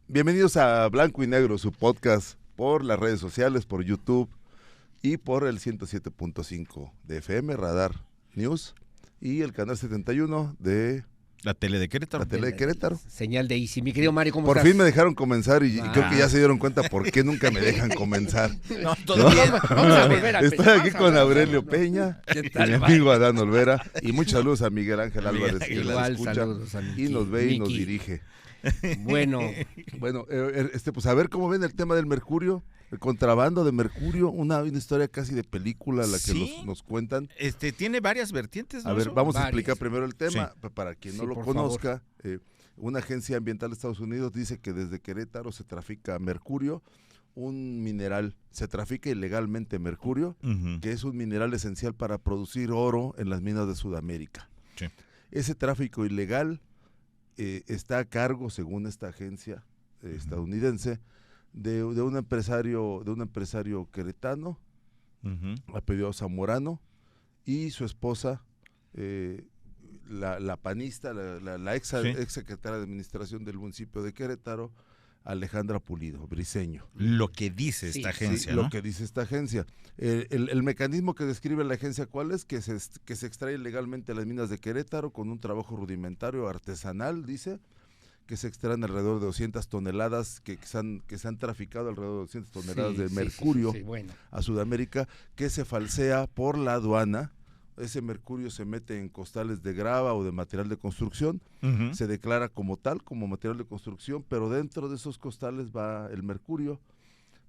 Bienvenidos a Blanco y Negro, su podcast por las redes sociales, por YouTube y por el 107.5 de FM, Radar News, y el canal 71 de la tele de Querétaro. La tele de Querétaro. Señal de Easy. Mi querido Mario, ¿cómo por estás? Fin me dejaron comenzar y creo que ya se dieron cuenta por qué nunca me dejan comenzar. No, todavía. Vamos a volver a Estoy aquí con Aurelio Peña, mi amigo Adán Olvera, y muchos saludos a Miguel Ángel Álvarez, que nos escucha y nos ve y nos dirige. Bueno, pues a ver cómo ven el tema del mercurio, el contrabando de mercurio, una historia casi de película la que ¿Sí? nos cuentan. Tiene varias vertientes, ¿no? A ver, vamos a explicar primero el tema, para quien no lo conozca. Una agencia ambiental de Estados Unidos dice que desde Querétaro se trafica mercurio, un mineral, se trafica ilegalmente mercurio, que es un mineral esencial para producir oro en las minas de Sudamérica. Sí. Ese tráfico ilegal está a cargo, según esta agencia estadounidense, de un empresario queretano, apellido Zamorano, y su esposa, la panista, la ex secretaria de administración del municipio de Querétaro, Alejandra Pulido, Briceño. Lo que dice esta agencia, ¿no? Lo que dice esta agencia. El mecanismo que describe la agencia, ¿cuál es? Que se extrae ilegalmente las minas de Querétaro con un trabajo rudimentario, artesanal, dice, que se extraen alrededor de 200 toneladas, que se han traficado alrededor de 200 toneladas de mercurio a Sudamérica, que se falsea por la aduana. Ese mercurio se mete en costales de grava o de material de construcción, se declara como tal, como material de construcción, pero dentro de esos costales va el mercurio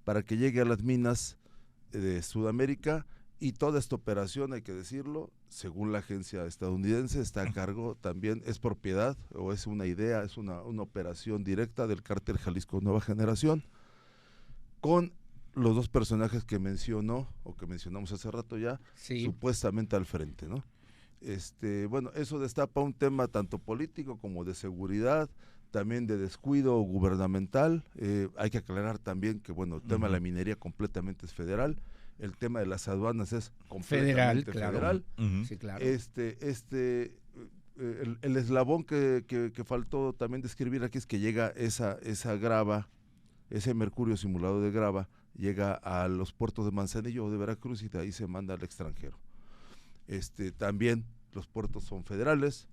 para que llegue a las minas de Sudamérica, y toda esta operación, hay que decirlo, según la agencia estadounidense, está a cargo también, es propiedad o es una idea, es una operación directa del cártel Jalisco Nueva Generación, con los dos personajes que mencionó o que mencionamos hace rato ya, supuestamente al frente, ¿no? Bueno, eso destapa un tema tanto político como de seguridad, también de descuido gubernamental. Hay que aclarar también que, bueno, el tema de la minería completamente es federal, el tema de las aduanas es completamente federal. Sí, claro. El eslabón que faltó también describir aquí es que llega esa grava, ese mercurio simulado de grava, llega a los puertos de Manzanillo o de Veracruz y de ahí se manda al extranjero. También los puertos son federales,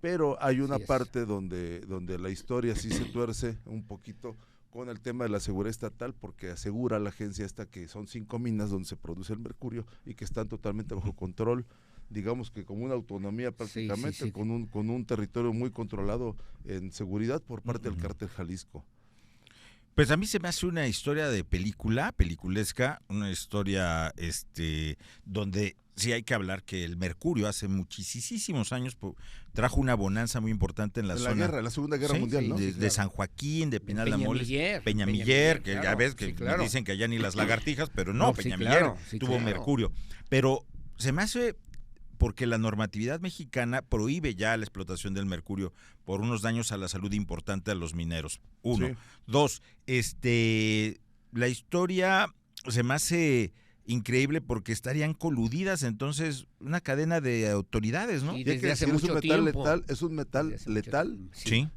pero hay una parte donde la historia sí se tuerce un poquito con el tema de la seguridad estatal, porque asegura la agencia esta que son 5 minas donde se produce el mercurio y que están totalmente bajo control, digamos que como una autonomía prácticamente, con un territorio muy controlado en seguridad por parte del cártel Jalisco. Pues a mí se me hace una historia de peliculesca, una historia donde sí hay que hablar que el mercurio hace muchísimos años trajo una bonanza muy importante en la zona. La Segunda Guerra Mundial, ¿no? De San Joaquín, de Pinal de Amoles, Peñamiller, que ya ves que dicen que allá ni las lagartijas, pero no, Peñamiller tuvo mercurio. Pero se me hace porque la normatividad mexicana prohíbe ya la explotación del mercurio por unos daños a la salud importante a los mineros. 1. 2, la historia se me hace increíble porque estarían coludidas entonces una cadena de autoridades, ¿no? Y desde hace mucho tiempo. Es un metal letal,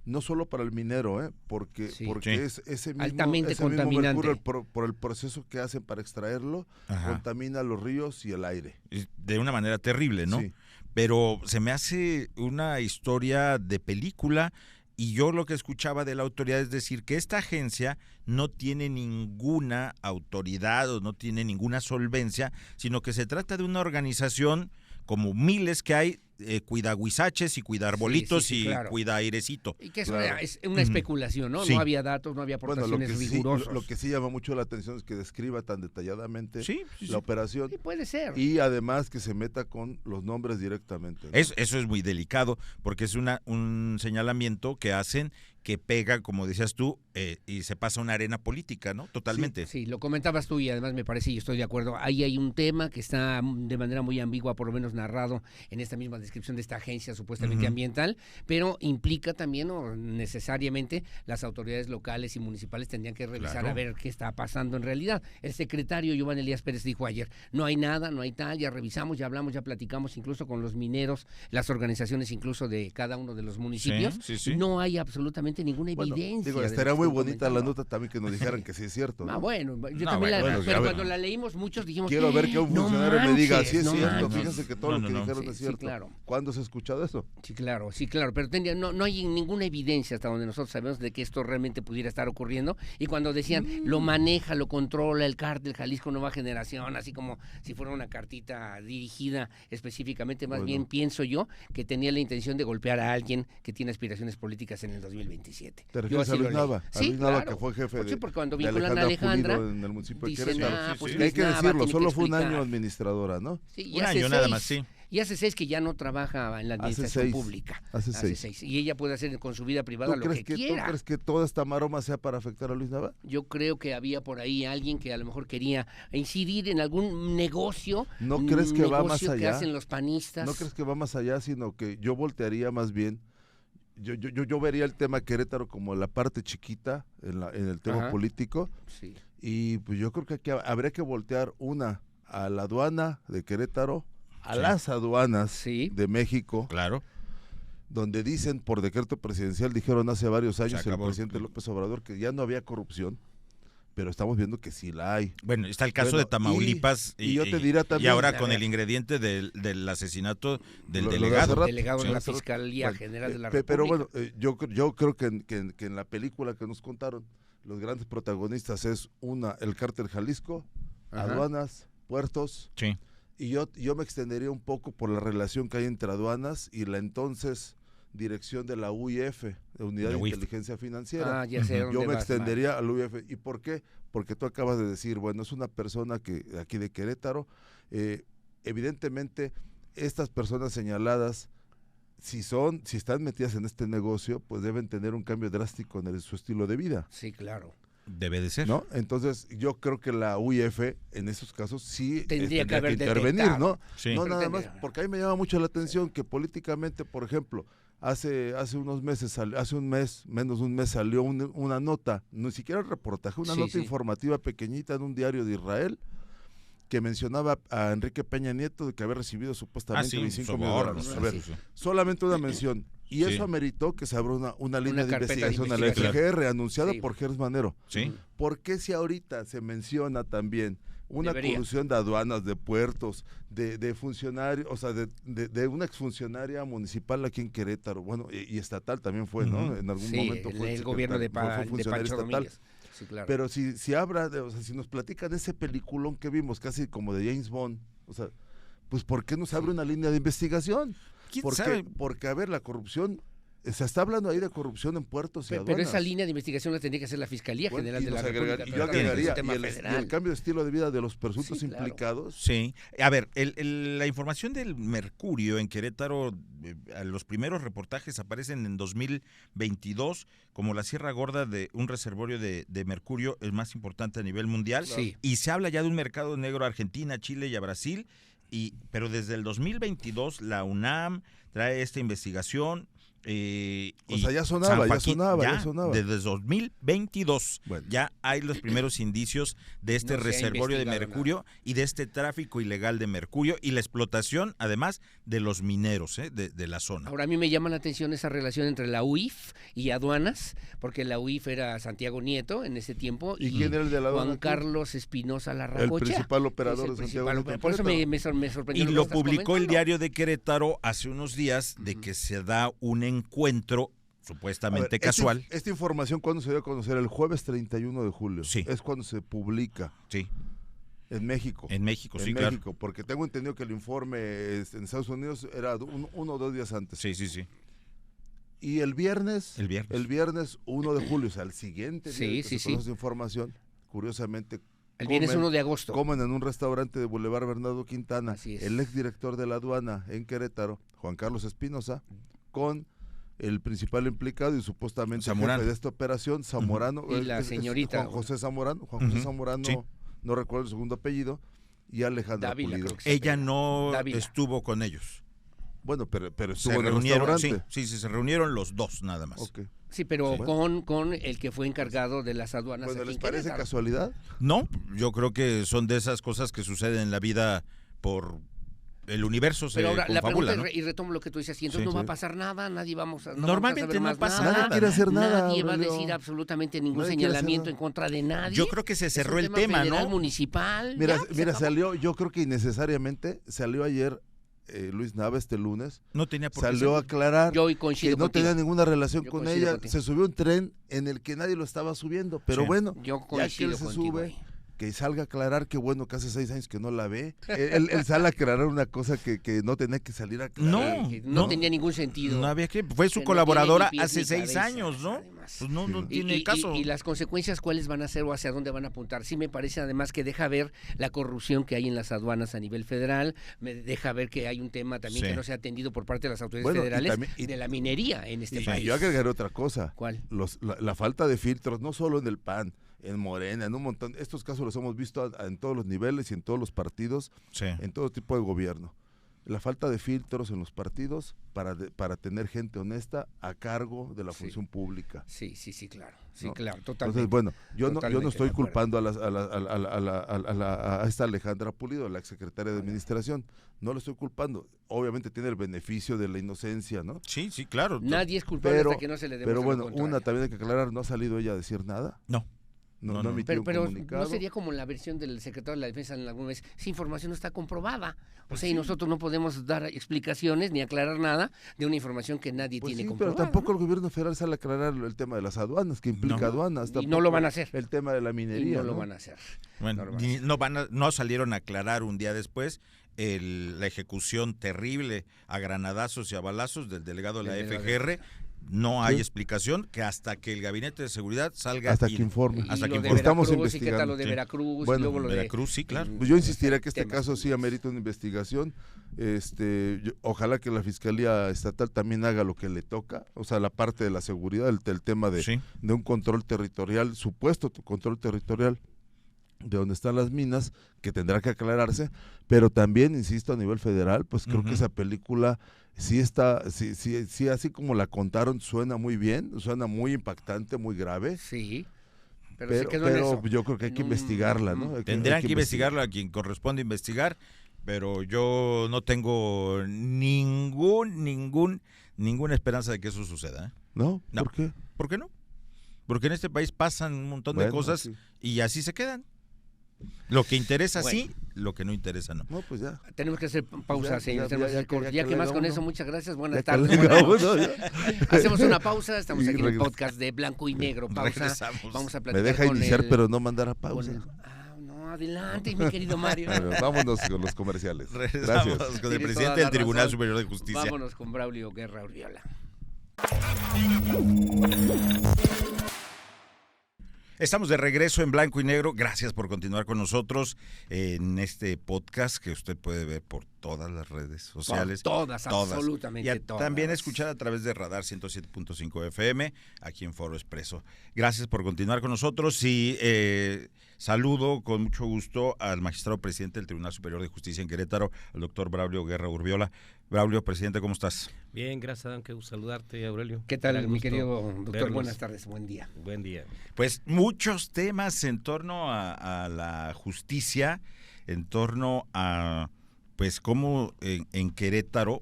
no solo para el minero, porque es ese mismo, altamente contaminante. mercurio por el proceso que hacen para extraerlo, contamina los ríos y el aire. De una manera terrible, ¿no? Sí. Pero se me hace una historia de película. Y yo lo que escuchaba de la autoridad es decir que esta agencia no tiene ninguna autoridad o no tiene ninguna solvencia, sino que se trata de una organización como miles que hay, cuida huizaches y cuida arbolitos cuida airecito. Y que es una especulación, ¿no? Sí. No había datos, no había aportaciones rigurosas. Lo que sí llama mucho la atención es que describa tan detalladamente la operación. Sí, puede ser. Y además que se meta con los nombres directamente, ¿no? Eso es muy delicado porque es un señalamiento que hacen que pega, como decías tú, y se pasa a una arena política, ¿no? Totalmente. Sí, lo comentabas tú y además me parece, y estoy de acuerdo, ahí hay un tema que está de manera muy ambigua, por lo menos narrado en esta misma descripción de esta agencia supuestamente ambiental, pero implica también, o necesariamente, las autoridades locales y municipales tendrían que revisar a ver qué está pasando en realidad. El secretario Giovanni Elías Pérez dijo ayer, no hay nada, no hay tal, ya revisamos, ya hablamos, ya platicamos incluso con los mineros, las organizaciones incluso de cada uno de los municipios, no hay absolutamente ninguna evidencia. Digo, estaría muy bonita la nota también que nos dijeran que sí es cierto, ¿no? Bueno, yo también pero cuando la leímos muchos dijimos, quiero ver que un funcionario me diga, sí es cierto, manches. fíjense que todo lo que dijeron es cierto. Sí, claro. ¿Cuándo se ha escuchado eso? Sí, claro, pero no hay ninguna evidencia hasta donde nosotros sabemos de que esto realmente pudiera estar ocurriendo, y cuando decían, lo maneja, lo controla el cártel Jalisco Nueva Generación, así como si fuera una cartita dirigida específicamente, más bien pienso yo que tenía la intención de golpear a alguien que tiene aspiraciones políticas en el 2027. ¿Te refieres a Luis Nava? Sí, Luis Nava, que fue jefe de porque cuando vinculan a Alejandra en el municipio de dicen, Querétaro. Hay que decirlo, solo fue un año administradora, ¿no? Sí, un año nada más, sí. Y hace 6 que ya no trabaja en la administración pública. Hace 6. Y ella puede hacer con su vida privada lo que quiera. ¿Tú crees que toda esta maroma sea para afectar a Luis Nava? Yo creo que había por ahí alguien que a lo mejor quería incidir en algún negocio. ¿No crees que va más allá? Que hacen los panistas. ¿No crees que va más allá? Sino que yo voltearía más bien. Yo vería el tema Querétaro como la parte chiquita en el tema político. Sí. Y pues yo creo que habría que voltear a la aduana de Querétaro, a las aduanas de México. Claro. Donde dicen, por decreto presidencial, dijeron hace varios años el presidente López Obrador que ya no había corrupción, pero estamos viendo que sí la hay. Bueno, está el caso de Tamaulipas y yo te diría también, y ahora con el ingrediente del asesinato del delegado. Delegado de la Fiscalía General de la República. Pero bueno, yo creo que en la película que nos contaron, los grandes protagonistas es el cártel Jalisco, aduanas, puertos. Sí. Y yo me extendería un poco por la relación que hay entre aduanas y la entonces dirección de la UIF, de Unidad de Inteligencia Financiera. Ya sé yo me extendería a la UIF. ¿Y por qué? Porque tú acabas de decir, bueno, es una persona que aquí de Querétaro, evidentemente estas personas señaladas, si están metidas en este negocio, pues deben tener un cambio drástico en su estilo de vida. Sí, claro. Debe de ser. ¿No? Entonces, yo creo que la UIF en esos casos sí tendría que intervenir, detectado. ¿no? Sí. No nada más, porque a mí me llama mucho la atención que políticamente, por ejemplo, hace unos meses, menos de un mes salió una nota, ni siquiera un reportaje, una nota informativa pequeñita en un diario de Israel que mencionaba a Enrique Peña Nieto de que había recibido supuestamente 25 millones. A ver, solamente una mención. Y eso ameritó que se abra una línea de investigación a la FGR, anunciada por Gers Manero. Sí. ¿Por qué si ahorita se menciona también una corrupción de aduanas, de puertos, de funcionarios, o sea, de una exfuncionaria municipal aquí en Querétaro, bueno, y estatal también fue, ¿no? En algún momento fue el gobierno de funcionario Pancho estatal. Domínguez. Sí, claro. Pero si si nos platican ese peliculón que vimos, casi como de James Bond, o sea, pues ¿por qué no se abre una línea de investigación? Porque, a ver, la corrupción, se está hablando ahí de corrupción en puertos y aduanas. Pero esa línea de investigación la tendría que hacer la Fiscalía General de la República. Y yo agregaría, y el cambio de estilo de vida de los presuntos implicados. Sí, a ver, la información del mercurio en Querétaro, los primeros reportajes aparecen en 2022 como la Sierra Gorda de un reservorio de mercurio, el más importante a nivel mundial. Sí. Y se habla ya de un mercado negro a Argentina, Chile y a Brasil. Pero desde el 2022 la UNAM trae esta investigación. O sea, ya sonaba. Desde 2022 ya hay los primeros indicios de este reservorio de mercurio y de este tráfico ilegal de mercurio y la explotación, además, de los mineros de la zona. Ahora, a mí me llama la atención esa relación entre la UIF y aduanas, porque la UIF era Santiago Nieto en ese tiempo. ¿Y quién era el de la aduana? Juan Carlos Espinosa Larracocha. El principal operador de Santiago Nieto. Por eso me sorprendió. Y lo publicó el Diario de Querétaro hace unos días de que se da un encuentro supuestamente casual. Esta información, ¿cuándo se dio a conocer? El jueves 31 de julio. Sí. Es cuando se publica. Sí. En México. En México, sí, claro. Claro. Porque tengo entendido que el informe en Estados Unidos era 1 o 2 días antes. Sí. Y el viernes 1 de julio, o sea, el siguiente día que se conoce esa información, curiosamente, el viernes 1 de agosto. Comen en un restaurante de Boulevard Bernardo Quintana, Así es. el exdirector de la aduana en Querétaro, Juan Carlos Espinosa, con el principal implicado y supuestamente Zamorano. jefe de esta operación, Zamorano. Y la señorita. Juan José Zamorano. Sí. No recuerdo el segundo apellido. Y Alejandra Dávila, Pulido. creo que sí. Ella no Dávila. estuvo con ellos. Bueno, pero Se estuvo en el reunieron, restaurante. sí, se reunieron los dos nada más. Ok. Sí, pero Sí. con el que fue encargado de las aduanas. Bueno, aquí ¿les en parece Querétaro. casualidad? No, yo creo que son de esas cosas que suceden en la vida por el universo se Pero ahora, la confabula, pregunta, ¿no? y retomo lo que tú dices, y entonces Sí. no va a Sí. pasar nada, nadie vamos a... Normalmente vamos a saber no más pasa nada. nada. Nadie quiere hacer nada. Nadie va a Aurelio. decir absolutamente ningún Nadie quiere hacer señalamiento nada. en contra de nadie. Yo creo que se Es cerró un el tema, federal, ¿no? municipal. Mira, ya, se mira, acabó. salió, yo creo que innecesariamente salió ayer Luis Nava este lunes, No tenía por qué salió a ser. aclarar Yo que coincido no contigo. tenía ninguna relación Yo con coincido ella, contigo. se subió a un tren en el que nadie lo estaba subiendo, pero Sí. bueno, Yo ya que coincido él se contigo sube, ahí. que salga a aclarar que bueno, que hace 6 años que no la ve, él sale a aclarar una cosa que no tenía que salir a aclarar. No. Que no tenía ningún sentido. No había que, fue su Que no colaboradora tiene ni pies hace ni 6 cabeza, años, ¿no? además. Pues no Sí. tiene caso. Y las consecuencias, ¿cuáles van a ser o hacia dónde van a apuntar? Sí me parece además que deja ver la corrupción que hay en las aduanas a nivel federal, me deja ver que hay un tema también Sí. que no se ha atendido por parte de las autoridades Bueno, y federales también- y- de la minería en este Y país. yo agregaré otra cosa. ¿Cuál? La falta de filtros, no solo en el PAN, en Morena, en un montón. Estos casos los hemos visto en todos los niveles y en todos los partidos, Sí. en todo tipo de gobierno. La falta de filtros en los partidos para tener gente honesta a cargo de la Sí. función pública. Sí, claro. Sí, ¿no? claro, totalmente. Entonces, bueno, yo no Totalmente estoy de acuerdo. culpando a esta Alejandra Pulido, la exsecretaria de Administración. No lo estoy culpando. Obviamente tiene el beneficio de la inocencia, ¿no? Sí, claro. Nadie es culpable Pero, hasta que no se le demuestre pero lo bueno, contrario. una también hay que aclarar, no ha salido ella a decir nada. No. No No. ha emitido Pero un comunicado. no sería como la versión del secretario de la Defensa en alguna vez, esa información no está comprobada. O sea, y nosotros no podemos dar explicaciones ni aclarar nada de una información que nadie Pues tiene sí, comprobada. pero tampoco el gobierno federal sale a aclarar el tema de las aduanas, que implica No. aduanas. Y tampoco no lo van a hacer. El tema de la Y minería. no lo van a hacer. Bueno, No lo van a hacer. no salieron a aclarar un día después la ejecución terrible a granadazos y a balazos del delegado de la Del FGR. No hay Sí. explicación que hasta que el gabinete de seguridad salga Hasta y- que informe. Y Hasta lo que de estamos Veracruz, y qué tal investigando. lo de Sí. Veracruz, Bueno, y luego lo Veracruz, sí, claro. Pues yo insistiría que este temas. caso sí amerita una investigación. Ojalá que la Fiscalía Estatal también haga lo que le toca, o sea, la parte de la seguridad, el tema de, Sí. de un control territorial, supuesto control territorial de donde están las minas, que tendrá que aclararse, pero también, insisto, a nivel federal, pues creo que Ujú. esa película sí así como la contaron, suena muy bien, suena muy impactante, muy grave, Sí. Pero, se pero, quedó en eso. yo creo que hay que En un- investigarla, ¿no? Hay Tendrán que investigar. investigarlo a quien corresponde investigar, pero yo no tengo ninguna esperanza de que eso suceda. ¿eh? ¿No? No. ¿Por qué? ¿Por qué no? Porque en este país pasan un montón de Bueno, cosas sí. y así se quedan. Lo que interesa Bueno. sí, lo que no interesa no. No, pues ya. Tenemos que hacer pausa, Ya, señor. ya, Tenemos ya, que hacer corte. Ya que le más da con uno. eso, muchas gracias. Buenas Ya que tardes. le buenas diga noches. uno, ya. Hacemos una pausa. Estamos Y aquí en el regres- podcast de Blanco y Negro. Pausa. Regresamos. Vamos a Me platicar deja con iniciar, el- pero no mandar a con pausa. el- no, adelante, mi querido Mario. Bueno, vámonos con los comerciales. Regresamos Gracias. con el Tienes presidente toda del la Tribunal razón. Superior de Justicia. Vámonos con Braulio Guerra Urriola. Estamos de regreso en Blanco y Negro. Gracias por continuar con nosotros en este podcast que usted puede ver por todas las redes sociales. Todas, absolutamente Y todas. también escuchar a través de Radar 107.5 FM aquí en Foro Expreso. Gracias por continuar con nosotros y saludo con mucho gusto al magistrado presidente del Tribunal Superior de Justicia en Querétaro, el doctor Braulio Guerra Urriola. Braulio, presidente, ¿cómo estás? Bien, gracias, Adán, qué gusto saludarte, Aurelio. ¿Qué tal, Me da mi gusto querido doctor? verlos. Buenas tardes, buen día. Buen día. Pues muchos temas en torno a la justicia, en torno a pues cómo en Querétaro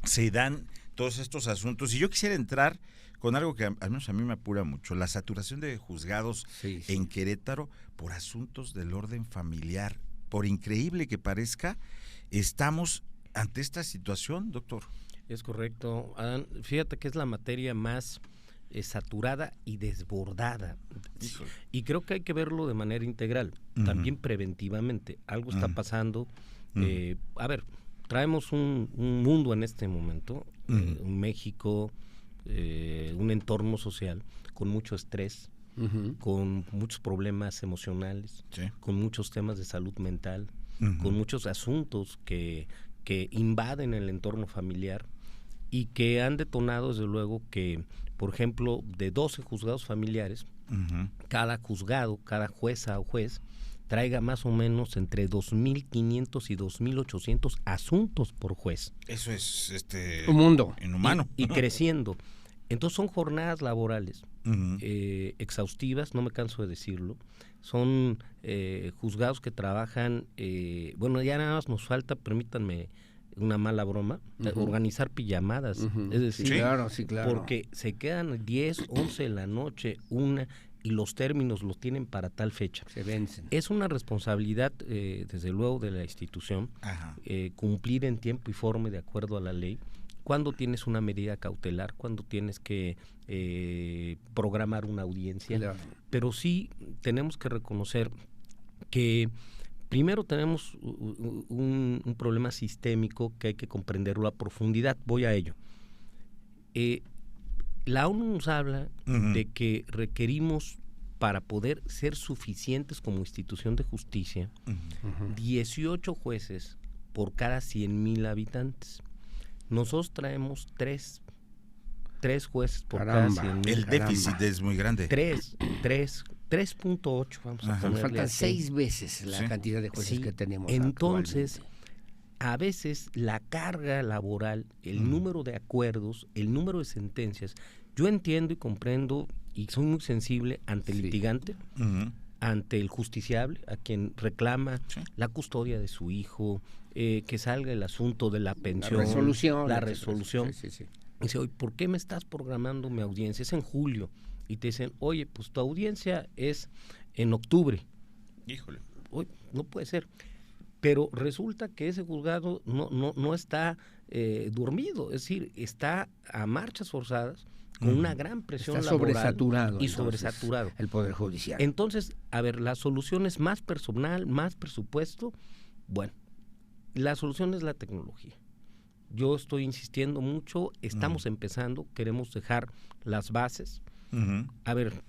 se dan todos estos asuntos. Y yo quisiera entrar con algo que al menos a mí me apura mucho, la saturación de juzgados Sí. en Querétaro por asuntos del orden familiar. Por increíble que parezca, estamos ante esta situación, doctor. Es correcto, Adán. Fíjate que es la materia más saturada y desbordada. Y creo que hay que verlo de manera integral, Ujú. también preventivamente. Algo está Ujú. pasando. Ujú. A ver, traemos un mundo en este momento, Ujú. un México, un entorno social con mucho estrés, Ujú. con muchos problemas emocionales, Sí. con muchos temas de salud mental, Ujú. con muchos asuntos que invaden el entorno familiar y que han detonado desde luego que, por ejemplo, de 12 juzgados familiares, cada juzgado, cada jueza o juez traiga más o menos entre 2.500 y 2.800 asuntos por juez. Eso es un mundo inhumano. Y creciendo. Entonces son jornadas laborales exhaustivas, no me canso de decirlo. Son juzgados que trabajan, bueno, ya nada más nos falta, permítanme una mala broma, organizar pijamadas. Es decir, sí, claro. Porque se quedan 10, 11 de la noche, 1, y los términos los tienen para tal fecha. Se vencen. Es una responsabilidad, desde luego, de la institución, cumplir en tiempo y forma de acuerdo a la ley. Cuando tienes una medida cautelar, cuando tienes que programar una audiencia. Claro. Pero sí tenemos que reconocer que primero tenemos un problema sistémico que hay que comprenderlo a profundidad. Voy a ello. La ONU nos habla de que requerimos, para poder ser suficientes como institución de justicia, 18 jueces por cada 100,000 habitantes. Nosotros traemos 3 jueces por cada 100,000. El déficit es muy grande. 3.8, vamos a ponerle. Faltan 6 veces la cantidad de jueces que tenemos. Entonces, a veces la carga laboral, el número de acuerdos, el número de sentencias, yo entiendo y comprendo y soy muy sensible ante el litigante, ante el justiciable, a quien reclama la custodia de su hijo, que salga el asunto de la pensión, la resolución. Sí. Dice, oye, ¿por qué me estás programando mi audiencia? Es en julio. Y te dicen, oye, pues tu audiencia es en octubre. Híjole. Oye, no puede ser. Pero resulta que ese juzgado no está dormido, es decir, está a marchas forzadas, con una gran presión está laboral sobresaturado, y sobresaturado el Poder Judicial. Entonces, a ver, la solución es más personal, más presupuesto. Bueno, la solución es la tecnología. Yo estoy insistiendo mucho, estamos empezando, queremos dejar las bases. A ver,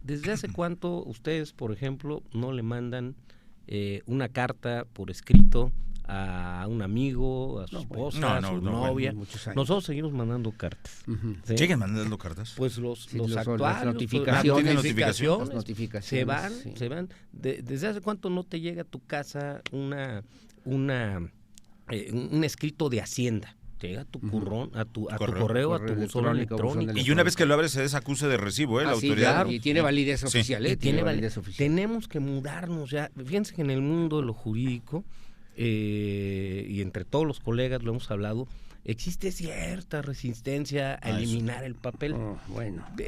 ¿desde hace cuánto ustedes, por ejemplo, no le mandan una carta por escrito a un amigo, a su esposa, a su novia? Nosotros seguimos mandando cartas. ¿Sí? ¿Siguen mandando cartas? Pues los actuales, las notificaciones se van. ¿Desde hace cuánto no te llega a tu casa un escrito de Hacienda? Llega a tu correo, a tu correo, a tu buzón electrónico. Y una vez que lo abres se acuse de recibo, la autoridad. Claro, y tiene validez oficial. Tiene validez oficial. Tenemos que mudarnos ya. Fíjense que en el mundo de lo jurídico, y entre todos los colegas lo hemos hablado, existe cierta resistencia a eliminar el papel.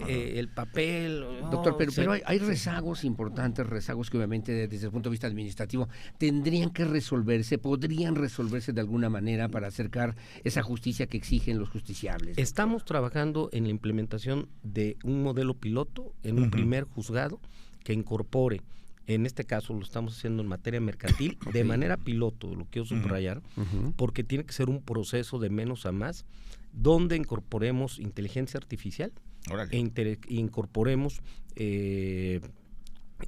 El papel. Doctor, pero hay rezagos importantes, rezagos que obviamente desde el punto de vista administrativo tendrían que resolverse, podrían resolverse de alguna manera para acercar esa justicia que exigen los justiciables. Doctor. Estamos trabajando en la implementación de un modelo piloto en un primer juzgado que incorpore. En este caso lo estamos haciendo en materia mercantil, de manera piloto, lo quiero subrayar, porque tiene que ser un proceso de menos a más, donde incorporemos inteligencia artificial, incorporemos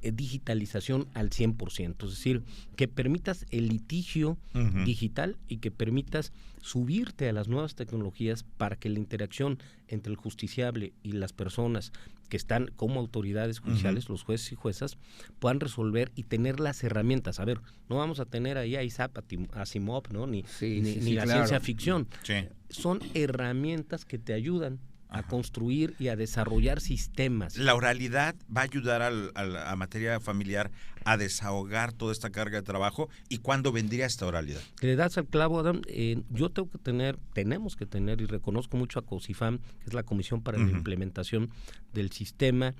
digitalización al 100%, es decir, que permitas el litigio digital y que permitas subirte a las nuevas tecnologías para que la interacción entre el justiciable y las personas que están como autoridades judiciales, los jueces y juezas, puedan resolver y tener las herramientas. A ver, no vamos a tener ahí a Isaac Asimov, ¿no? Ni la ciencia ficción. Sí. Son herramientas que te ayudan a construir y a desarrollar sistemas. La oralidad va a ayudar a materia familiar a desahogar toda esta carga de trabajo. ¿Y cuándo vendría esta oralidad? Le das al clavo, Adán. Yo tenemos que tener, y reconozco mucho a COSIFAM, que es la Comisión para la Implementación del Sistema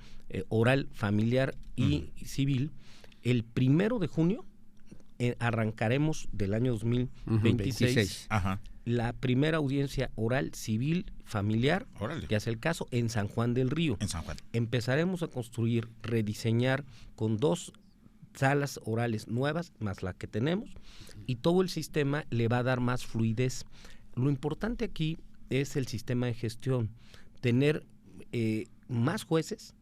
Oral Familiar y Civil. El 1 de junio arrancaremos del año 2026 la primera audiencia oral civil familiar, que hace el caso, en San Juan del Río. En San Juan. Empezaremos a construir, rediseñar con 2 salas orales nuevas, más la que tenemos, y todo el sistema le va a dar más fluidez. Lo importante aquí es el sistema de gestión, tener más jueces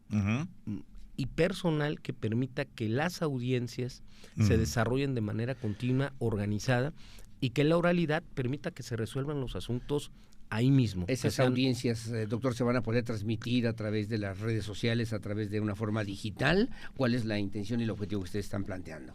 y personal que permita que las audiencias se desarrollen de manera continua, organizada, y que la oralidad permita que se resuelvan los asuntos ahí mismo. Esas audiencias, doctor, ¿se van a poder transmitir a través de las redes sociales, a través de una forma digital? ¿Cuál es la intención y el objetivo que ustedes están planteando?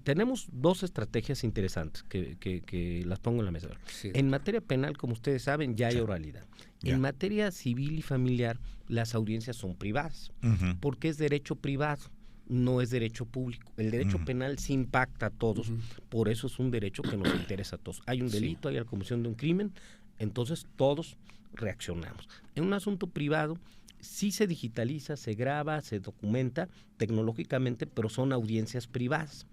Tenemos dos estrategias interesantes que las pongo en la mesa. Sí. En materia penal, como ustedes saben, ya hay oralidad. Ya. En materia civil y familiar, las audiencias son privadas, porque es derecho privado, no es derecho público. El derecho penal sí impacta a todos, por eso es un derecho que nos interesa a todos. Hay un delito, hay la comisión de un crimen, entonces todos reaccionamos. En un asunto privado sí se digitaliza, se graba, se documenta tecnológicamente, pero son audiencias privadas.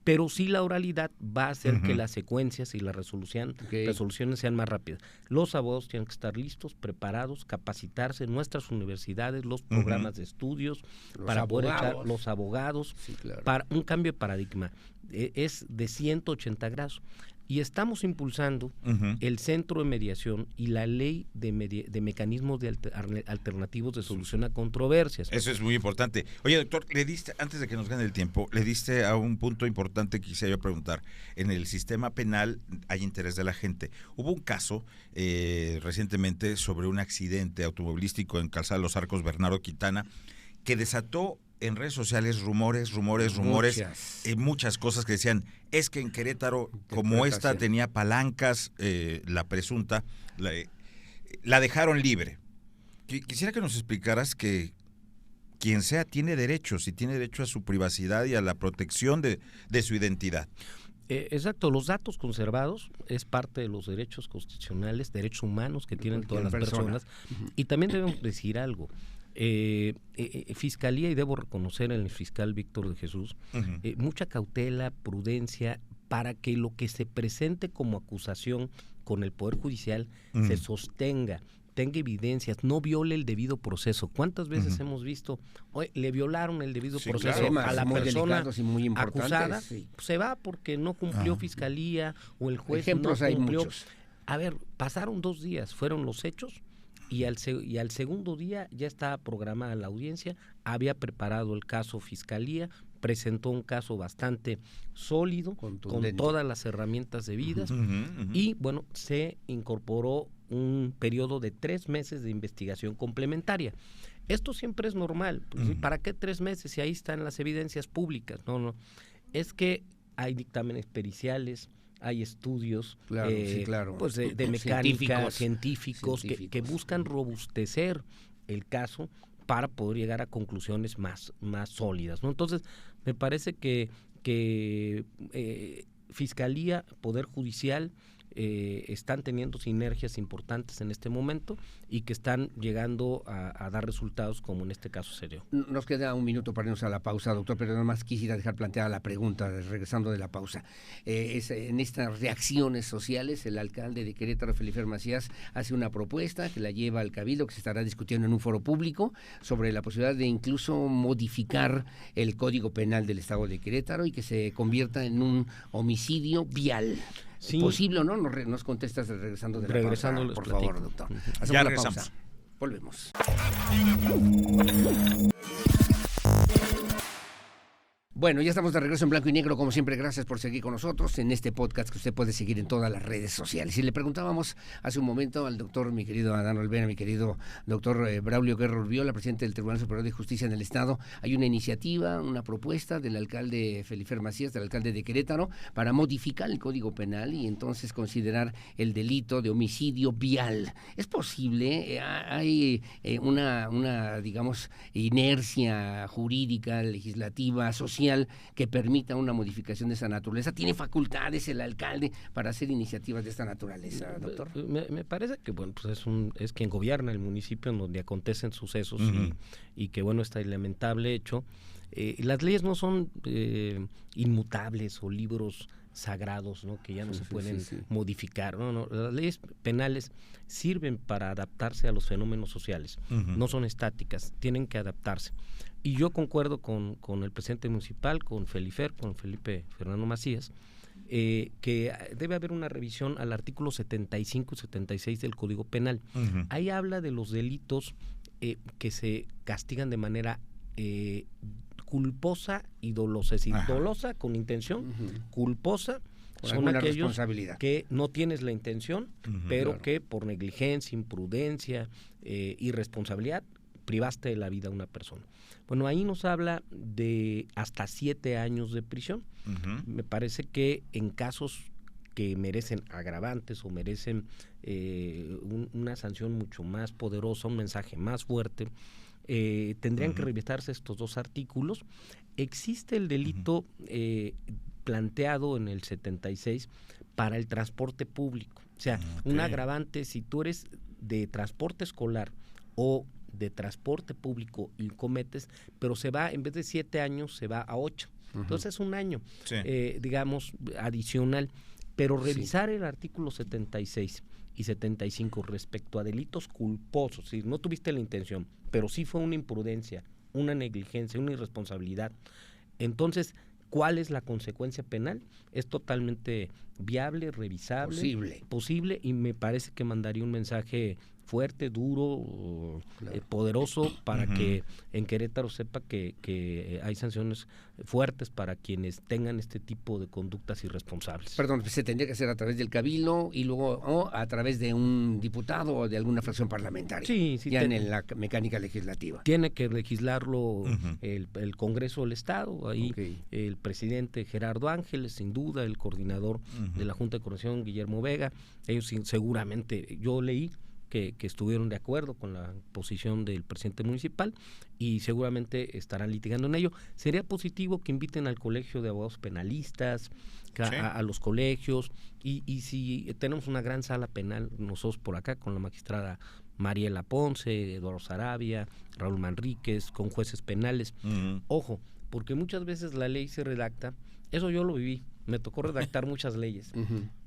Pero sí la oralidad va a hacer que las secuencias y las resoluciones sean más rápidas. Los abogados tienen que estar listos, preparados, capacitarse en nuestras universidades, los programas de estudios, poder echar los abogados, para un cambio de paradigma. Es de 180 grados. Y estamos impulsando el Centro de Mediación y la Ley de Mecanismos Alternativos de Solución a Controversias. Eso es muy importante. Oye, doctor, antes de que nos gane el tiempo, le diste a un punto importante que quisiera yo preguntar. En el sistema penal hay interés de la gente. Hubo un caso recientemente sobre un accidente automovilístico en Calzada de los Arcos, Bernardo Quintana, que desató en redes sociales rumores, muchas cosas que decían, es que en Querétaro, como esta tenía palancas, la presunta, la dejaron libre. Quisiera que nos explicaras que quien sea tiene derechos, y tiene derecho a su privacidad y a la protección de su identidad. Exacto, los datos conservados es parte de los derechos constitucionales, derechos humanos que tienen todas las personas. Y también debemos decir algo. Fiscalía, y debo reconocer al fiscal Víctor de Jesús, mucha cautela, prudencia, para que lo que se presente como acusación con el Poder Judicial se sostenga, tenga evidencias, no viole el debido proceso. ¿Cuántas veces hemos visto, le violaron el debido proceso a la persona acusada? Se va porque no cumplió Fiscalía o el juez no cumplió. A ver, pasaron 2 días, fueron los hechos. Y al segundo día ya estaba programada la audiencia, había preparado el caso Fiscalía, presentó un caso bastante sólido, con todas las herramientas debidas, y bueno, se incorporó un periodo de 3 meses de investigación complementaria. Esto siempre es normal. ¿Para qué 3 meses si ahí están las evidencias públicas? No, es que hay dictámenes periciales, hay estudios pues de mecánica, científicos que buscan robustecer el caso para poder llegar a conclusiones más sólidas, ¿no? Entonces, me parece que Fiscalía, Poder Judicial están teniendo sinergias importantes en este momento y que están llegando a dar resultados como en este caso se dio. Nos queda un minuto para irnos a la pausa, doctor, pero nada más quisiera dejar planteada la pregunta, regresando de la pausa. En estas reacciones sociales, el alcalde de Querétaro, Felifer Macías, hace una propuesta que la lleva al Cabildo, que se estará discutiendo en un foro público, sobre la posibilidad de incluso modificar el Código Penal del Estado de Querétaro y que se convierta en un homicidio vial. Sí. ¿Posible o no? Nos contestas regresando de la pausa, por favor, doctor. Hacemos ya la regresamos. Pausa. Volvemos. Bueno, ya estamos de regreso en blanco y negro, como siempre. Gracias por seguir con nosotros en este podcast que usted puede seguir en todas las redes sociales. Y le preguntábamos hace un momento al doctor, mi querido Adán Olvera, mi querido doctor Braulio Guerra Urbiola, presidente del Tribunal Superior de Justicia en el Estado. Hay una iniciativa, una propuesta del alcalde Felifer Macías, del alcalde de Querétaro, para modificar el Código Penal y entonces considerar el delito de homicidio vial. ¿Es posible? ¿Hay una, digamos, inercia jurídica, legislativa, social, que permita una modificación de esa naturaleza? ¿Tiene facultades el alcalde para hacer iniciativas de esta naturaleza, doctor? Me parece que bueno, pues es quien gobierna el municipio en donde acontecen sucesos y que bueno, está el lamentable hecho. Las leyes no son inmutables o libros sagrados, ¿no? Que ya no se pueden modificar. No, las leyes penales sirven para adaptarse a los fenómenos sociales, no son estáticas, tienen que adaptarse. Y yo concuerdo con el presidente municipal, con Felipe Fernando Macías, que debe haber una revisión al artículo 75 y 76 del Código Penal. Ahí habla de los delitos que se castigan de manera culposa y dolosa, es decir, dolosa con intención, culposa son aquellos que no tienes la intención, pero que por negligencia, imprudencia, irresponsabilidad, privaste de la vida a una persona. Bueno, ahí nos habla de hasta 7 años de prisión. Me parece que en casos que merecen agravantes o merecen una sanción mucho más poderosa, un mensaje más fuerte, tendrían que revisarse estos 2 artículos. Existe el delito planteado en el 76 para el transporte público. O sea, un agravante si tú eres de transporte escolar o de transporte público y cometes, pero se va, en vez de 7 años, se va a 8. Entonces es un año, digamos, adicional. Pero revisar el artículo 76 y 75 respecto a delitos culposos, si no tuviste la intención, pero sí fue una imprudencia, una negligencia, una irresponsabilidad, entonces, ¿cuál es la consecuencia penal? Es totalmente viable, revisable, posible, y me parece que mandaría un mensaje fuerte, duro, poderoso, para que en Querétaro sepa que hay sanciones fuertes para quienes tengan este tipo de conductas irresponsables. Perdón, se tendría que hacer a través del cabildo y luego a través de un diputado o de alguna fracción parlamentaria. Sí, ya en la mecánica legislativa. Tiene que legislarlo el Congreso del Estado, ahí el presidente Gerardo Ángeles, sin duda, el coordinador de la Junta de Coordinación, Guillermo Vega. Ellos seguramente, yo leí que estuvieron de acuerdo con la posición del presidente municipal y seguramente estarán litigando en ello. Sería positivo que inviten al Colegio de Abogados Penalistas, a los colegios, y si tenemos una gran sala penal, nosotros por acá, con la magistrada Mariela Ponce, Eduardo Sarabia, Raúl Manríquez, con jueces penales. Ojo, porque muchas veces la ley se redacta, eso yo lo viví, me tocó redactar muchas leyes,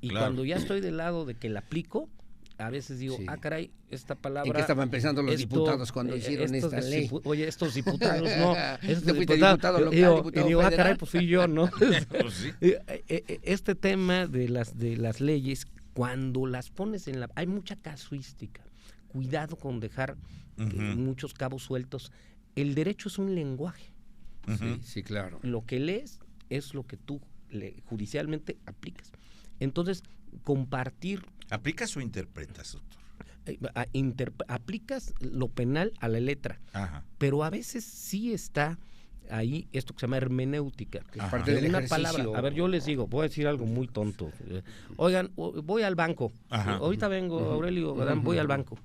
y cuando ya estoy del lado de que la aplico, a veces digo, caray, esta palabra... ¿En qué estaban pensando los diputados cuando hicieron esta ley? Oye, estos diputados, no. Estos diputado local, diputado federal. Caray, pues fui yo, ¿no? Pues sí. Este tema de las leyes, cuando las pones en la... Hay mucha casuística. Cuidado con dejar muchos cabos sueltos. El derecho es un lenguaje. Sí, claro. Lo que lees es lo que tú judicialmente aplicas. Entonces, compartir... ¿Aplicas o interpretas, doctor? Aplicas lo penal a la letra, pero a veces sí está ahí esto que se llama hermenéutica, que es parte de una palabra. A ver, yo les digo, voy a decir algo muy tonto. Oigan, voy al banco. Ahorita vengo, Aurelio, voy al banco.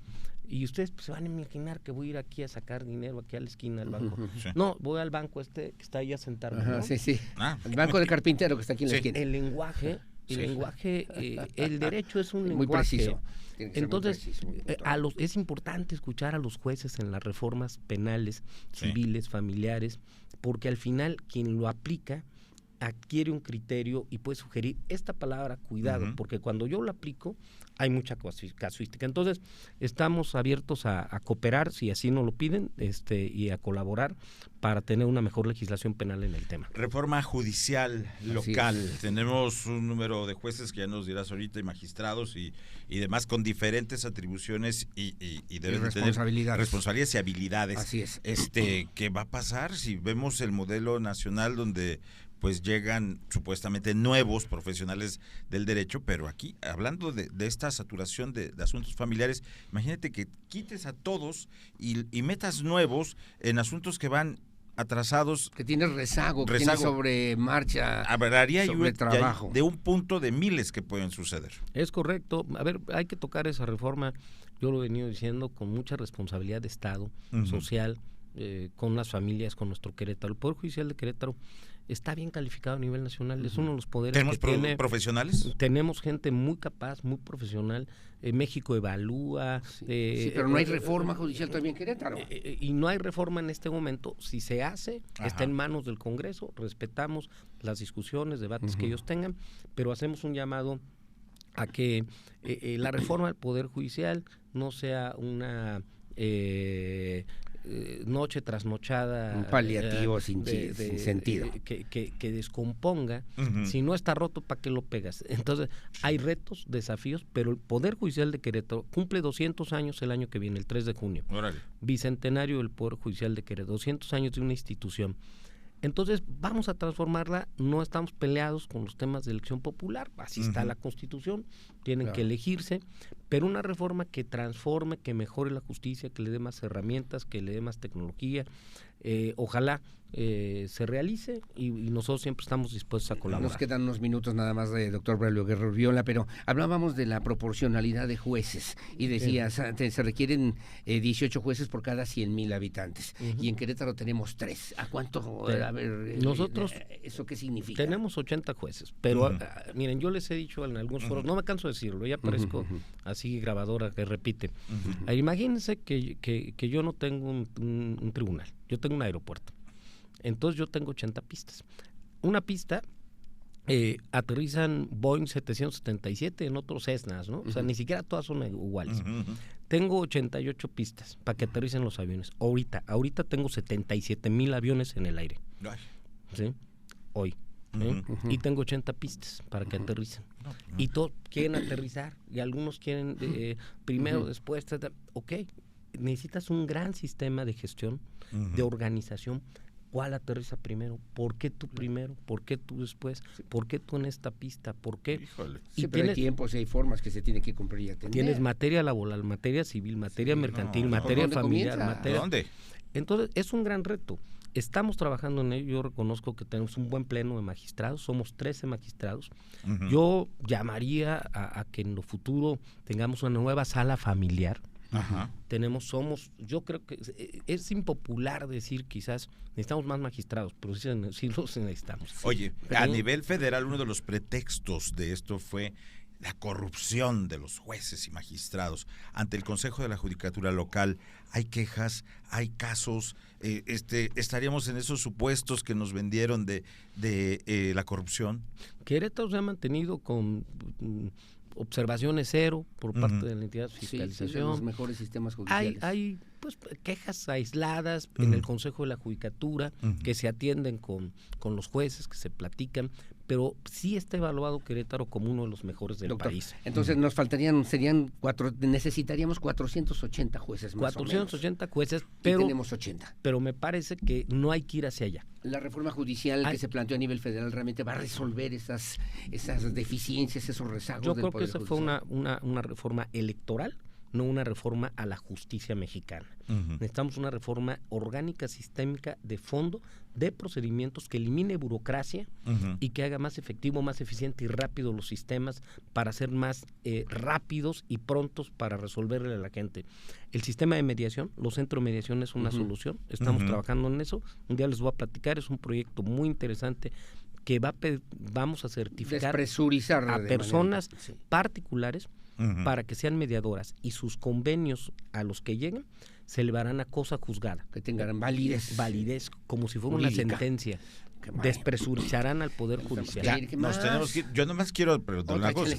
Y ustedes pues, se van a imaginar que voy a ir aquí a sacar dinero, aquí a la esquina del banco. No, voy al banco que está ahí a sentarme, ¿no? El banco del carpintero que está aquí en la esquina. El lenguaje, el derecho es un lenguaje muy preciso. Entonces, es importante escuchar a los jueces en las reformas penales, civiles, familiares, porque al final quien lo aplica adquiere un criterio y puede sugerir esta palabra, cuidado, porque cuando yo lo aplico hay mucha casuística. Entonces, estamos abiertos a cooperar, si así nos lo piden, y a colaborar para tener una mejor legislación penal en el tema. Reforma judicial local. Tenemos un número de jueces que ya nos dirás ahorita, y magistrados y demás, con diferentes atribuciones y deben tener responsabilidades y habilidades. Así es. ¿Qué va a pasar si vemos el modelo nacional donde pues llegan supuestamente nuevos profesionales del derecho, pero aquí, hablando de esta saturación de asuntos familiares, imagínate que quites a todos y metas nuevos en asuntos que van atrasados. Que tiene rezago. Que tiene sobre marcha, sobre trabajo. De un punto de miles que pueden suceder. Es correcto. A ver, hay que tocar esa reforma, yo lo he venido diciendo, con mucha responsabilidad de Estado, social, con las familias, con nuestro Querétaro. El Poder Judicial de Querétaro está bien calificado a nivel nacional, es uno de los poderes que tiene profesionales. Tenemos gente muy capaz, muy profesional. México evalúa. Pero no hay reforma judicial todavía en Querétaro. Y no hay reforma en este momento. Si se hace, está en manos del Congreso. Respetamos las discusiones, debates que ellos tengan, pero hacemos un llamado a que la reforma del Poder Judicial no sea una noche trasnochada, un paliativo sin sentido, que descomponga. Si no está roto, ¿para qué lo pegas? Entonces hay retos, desafíos, pero el Poder Judicial de Querétaro cumple 200 años el año que viene, el 3 de junio. Órale. Bicentenario del Poder Judicial de Querétaro, 200 años de una institución. Entonces vamos a transformarla, no estamos peleados con los temas de elección popular, así está la Constitución, tienen que elegirse, pero una reforma que transforme, que mejore la justicia, que le dé más herramientas, que le dé más tecnología, ojalá se realice y nosotros siempre estamos dispuestos a colaborar. Nos quedan unos minutos nada más de doctor Braulio Guerra Urbiola, pero hablábamos de la proporcionalidad de jueces y decías, se requieren 18 jueces por cada 100,000 habitantes y en Querétaro tenemos 3. ¿A cuánto? A ver, nosotros ¿eso qué significa? Tenemos 80 jueces, pero miren, yo les he dicho en algunos foros, no me canso de decirlo, ya parezco así grabadora que repite. Imagínense que yo no tengo un tribunal, yo tengo un aeropuerto. Entonces yo tengo 80 pistas. Una pista aterrizan Boeing 777 en otros Cessnas, ¿no? O sea, ni siquiera todas son iguales. Tengo 88 pistas para que aterricen los aviones. Ahorita tengo 77,000 aviones en el aire. ¿Sí? Hoy. Y tengo 80 pistas para que aterricen. Y todos quieren aterrizar y algunos quieren primero, después, ok. Necesitas un gran sistema de gestión, de organización. ¿Cuál aterriza primero? ¿Por qué tú primero? ¿Por qué tú después? ¿Por qué tú en esta pista? ¿Por qué? Híjole. Y pero hay tiempos y hay formas que se tienen que cumplir y atender. Tienes materia laboral, materia civil, materia mercantil, materia familiar. ¿Dónde? Entonces, es un gran reto. Estamos trabajando en ello. Yo reconozco que tenemos un buen pleno de magistrados. Somos 13 magistrados. Yo llamaría a que en lo futuro tengamos una nueva sala familiar. Yo creo que es impopular decir quizás necesitamos más magistrados, pero sí los necesitamos. Oye, a nivel federal uno de los pretextos de esto fue la corrupción de los jueces y magistrados. Ante el Consejo de la Judicatura Local hay quejas, hay casos, estaríamos en esos supuestos que nos vendieron de la corrupción. Querétaro se ha mantenido con observaciones 0 por parte de la entidad de fiscalización. Sí, los mejores sistemas judiciales. Hay pues quejas aisladas en el Consejo de la Judicatura que se atienden con los jueces, que se platican, pero sí está evaluado Querétaro como uno de los mejores del país. Entonces necesitaríamos 480 jueces más 480 jueces, pero tenemos 80. Pero me parece que no hay que ir hacia allá. La reforma judicial que se planteó a nivel federal realmente va a resolver esas deficiencias, esos rezagos del Poder Judicial. Yo creo que esa fue una reforma electoral, no una reforma a la justicia mexicana. Necesitamos una reforma orgánica, sistémica, de fondo, de procedimientos que elimine burocracia y que haga más efectivo, más eficiente y rápido los sistemas para ser más rápidos y prontos para resolverle a la gente. El sistema de mediación, los centros de mediación es una solución, estamos trabajando en eso. Un día les voy a platicar, es un proyecto muy interesante que vamos a certificar despresurizar a personas particulares para que sean mediadoras y sus convenios a los que lleguen se elevarán a cosa juzgada. Que tengan validez como si fuera jurídica. Una sentencia. Despresurizarán al Poder Judicial. Yo nomás quiero preguntar una cosa.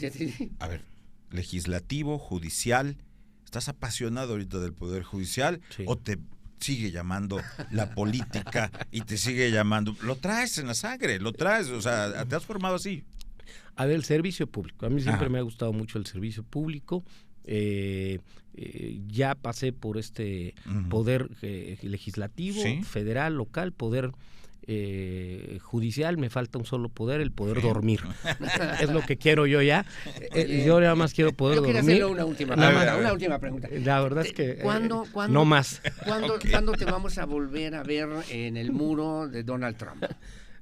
A ver, legislativo, judicial, ¿estás apasionado ahorita del Poder Judicial o te sigue llamando la política y te sigue llamando? Lo traes en la sangre, o sea, te has formado así. A ver, el servicio público. A mí siempre me ha gustado mucho el servicio público. Ya pasé por este poder legislativo, federal, local, poder judicial. Me falta un solo poder, el poder dormir. Es lo que quiero yo ya. Yo nada más quiero poder dormir. Yo quiero hacerle una última pregunta. La verdad es que ¿Cuándo, no más. ¿Cuándo te vamos a volver a ver en el muro de Donald Trump?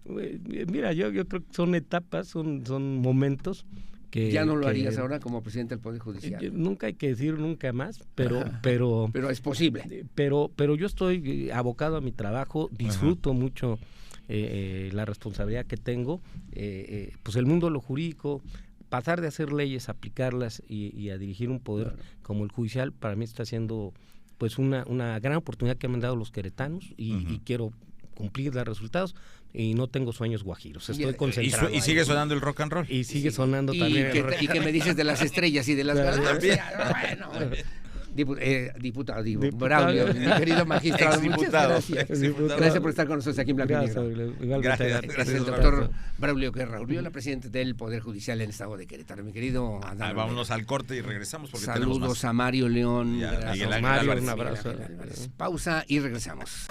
Mira, yo creo que son etapas, son momentos que... ¿Ya no lo harías ahora como presidente del Poder Judicial? Nunca hay que decir nunca más, pero es posible. Pero yo estoy abocado a mi trabajo, disfruto mucho la responsabilidad que tengo, pues el mundo de lo jurídico, pasar de hacer leyes, aplicarlas y a dirigir un poder como el judicial, para mí está siendo pues una gran oportunidad que me han dado los queretanos y quiero cumplir los resultados y no tengo sueños guajiros, estoy concentrado. Y sigue sonando el rock and roll. Y sigue sonando también ¿Y qué me dices de las estrellas y de las galaxias? Bueno, Diputado, Braulio, mi querido magistrado, muchas gracias. Gracias por estar con nosotros aquí en Blanco y Negro. Gracias, el doctor Braulio Guerra Urriola, presidente del Poder Judicial en el Estado de Querétaro. Mi querido Adán. Vámonos al corte y regresamos porque saludos tenemos más. A Mario León. Gracias. Mario, un abrazo. Pausa y regresamos.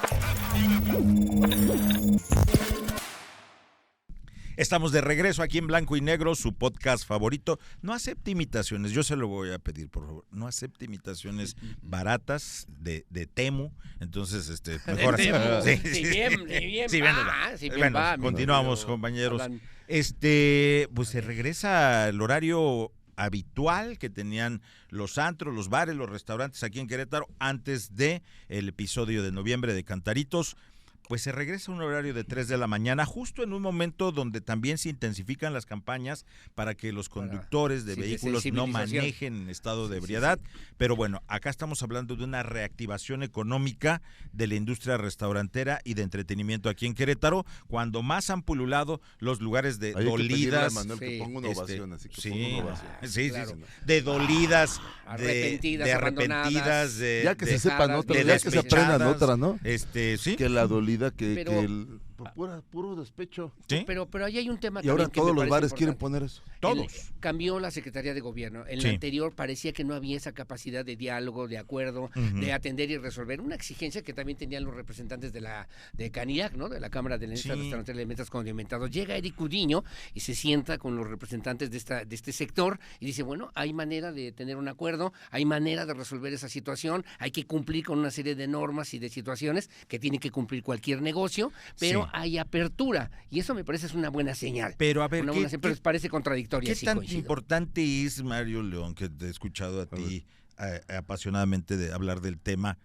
Estamos de regreso aquí en Blanco y Negro, su podcast favorito. No acepte imitaciones, yo se lo voy a pedir, por favor. No acepte imitaciones baratas de Temu. Entonces, mejor así. Continuamos, compañeros. Pues se regresa al horario habitual que tenían los antros, los bares, los restaurantes aquí en Querétaro antes de el episodio de noviembre de Cantaritos. Pues se regresa a un horario de 3 de la mañana, justo en un momento donde también se intensifican las campañas para que los conductores de vehículos no manejen en estado de ebriedad. Pero bueno, acá estamos hablando de una reactivación económica de la industria restaurantera y de entretenimiento aquí en Querétaro, cuando más han pululado los lugares de dolidas. De dolidas, de arrepentidas, ya que se sepan otras, ya que se aprendan otra, ¿no? Sí. Que la dolida, puro despecho. ¿Sí? Pero ahí hay un tema. Y ahora todos los bares quieren poner eso. Todos. Cambió la Secretaría de Gobierno. En la anterior parecía que no había esa capacidad de diálogo, de acuerdo, de atender y resolver. Una exigencia que también tenían los representantes de CANIAC, ¿no? De la Cámara de la Industria Restaurantera de Alimentos Condimentados. Llega Eric Udiño y se sienta con los representantes de este sector y dice, bueno, hay manera de tener un acuerdo, hay manera de resolver esa situación, hay que cumplir con una serie de normas y de situaciones que tiene que cumplir cualquier negocio, pero hay apertura. Y eso me parece es una buena señal. Pero a ver, pero parece contradictoria. ¿Qué tan importante es, Mario León, que te he escuchado a ti apasionadamente de hablar del tema,